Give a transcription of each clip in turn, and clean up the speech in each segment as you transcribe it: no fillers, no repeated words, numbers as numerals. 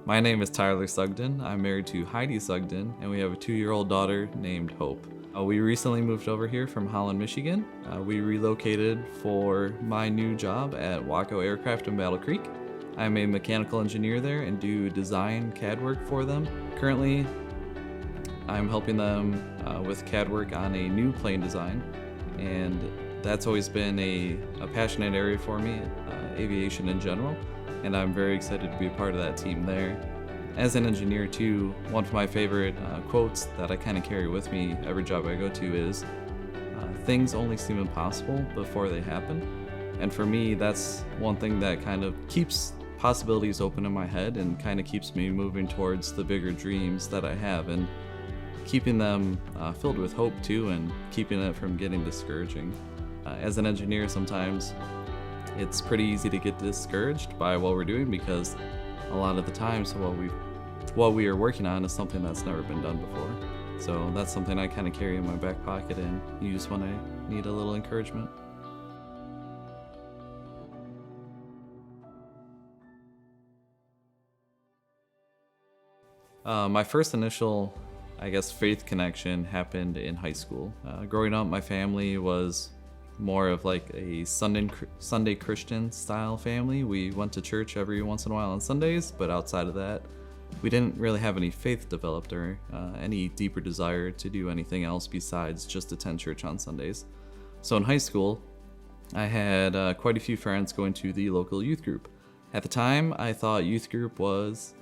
My name is Tyler Sugden. I'm married to Heidi Sugden, and we have a 2-year-old daughter named Hope. We recently moved over here from Holland, Michigan. We relocated for my new job at Waco Aircraft in Battle Creek. I'm a mechanical engineer there and do design CAD work for them. Currently, I'm helping them with CAD work on a new plane design, and that's always been a passionate area for me, aviation in general, and I'm very excited to be a part of that team there. As an engineer too, one of my favorite quotes that I kind of carry with me every job I go to is, things only seem impossible before they happen. And for me, that's one thing that kind of keeps possibilities open in my head and kind of keeps me moving towards the bigger dreams that I have, and keeping them filled with hope too, and keeping it from getting discouraging. As an engineer, sometimes it's pretty easy to get discouraged by what we're doing, because a lot of the times what we are working on is something that's never been done before. So that's something I kind of carry in my back pocket and use when I need a little encouragement. My first initial, faith connection happened in high school. Growing up, my family was more of like a Sunday Christian style family. We went to church every once in a while on Sundays, but outside of that, we didn't really have any faith developed or any deeper desire to do anything else besides just attend church on Sundays. So in high school, I had quite a few friends going to the local youth group. At the time, I thought youth group was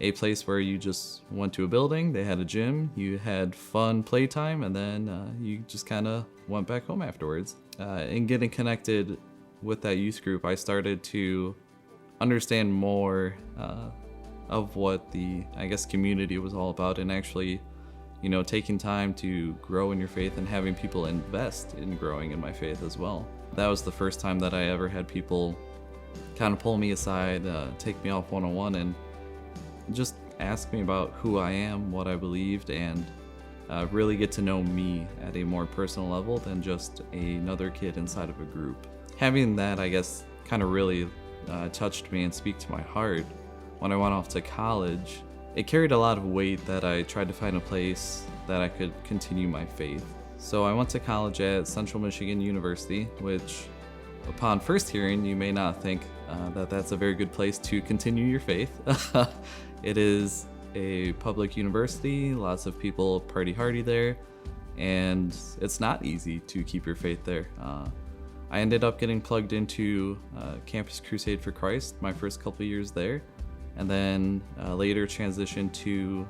a place where you just went to a building, they had a gym, you had fun playtime, and then you just kind of went back home afterwards. In getting connected with that youth group, I started to understand more of what the, community was all about, and actually, taking time to grow in your faith and having people invest in growing in my faith as well. That was the first time that I ever had people kind of pull me aside, take me off one-on-one, and just ask me about who I am, what I believed, and really get to know me at a more personal level than just another kid inside of a group. Having that, kind of really touched me and speak to my heart. When I went off to college, it carried a lot of weight that I tried to find a place that I could continue my faith. So I went to college at Central Michigan University, which upon first hearing, you may not think that that's a very good place to continue your faith. It is a public university, lots of people party hardy there, and it's not easy to keep your faith there. I ended up getting plugged into Campus Crusade for Christ my first couple years there, and then later transitioned to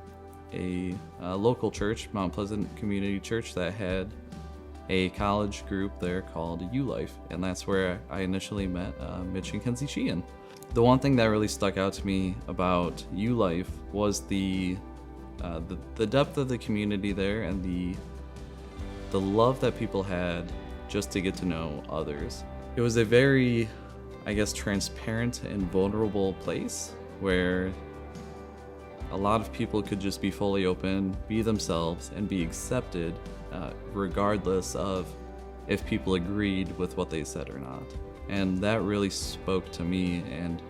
a local church, Mount Pleasant Community Church, that had a college group there called U-Life, and that's where I initially met Mitch and Kenzie Sheehan. The one thing that really stuck out to me about U-Life was the depth of the community there, and the love that people had just to get to know others. It was a very, transparent and vulnerable place where a lot of people could just be fully open, be themselves, and be accepted, regardless of if people agreed with what they said or not. And that really spoke to me and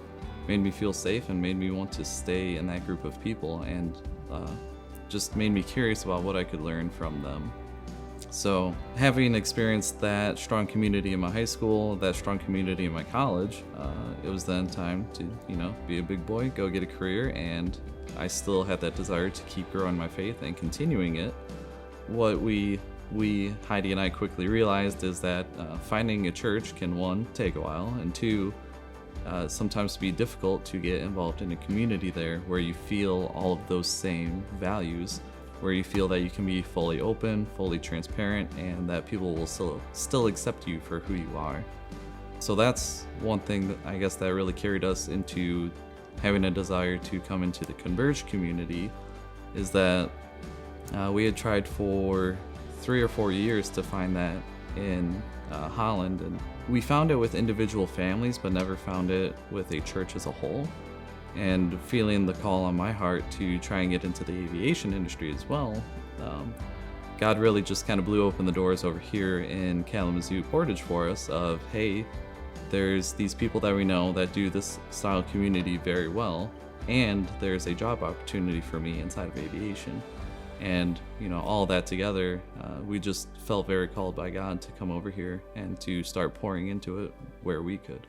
made me feel safe and made me want to stay in that group of people, and just made me curious about what I could learn from them. So having experienced that strong community in my high school, that strong community in my college, it was then time to, be a big boy, go get a career, and I still had that desire to keep growing my faith and continuing it. What we, Heidi and I, quickly realized is that finding a church can, one, take a while, and two, sometimes be difficult to get involved in a community there where you feel all of those same values, where you feel that you can be fully open, fully transparent, and that people will still accept you for who you are. So that's one thing that that really carried us into having a desire to come into the Converge community, is that we had tried for 3 or 4 years to find that in Holland, and we found it with individual families but never found it with a church as a whole. And feeling the call on my heart to try and get into the aviation industry as well, God really just kind of blew open the doors over here in Kalamazoo Portage for us of, hey, there's these people that we know that do this style community very well, and there's a job opportunity for me inside of aviation. And, all that together, we just felt very called by God to come over here and to start pouring into it where we could.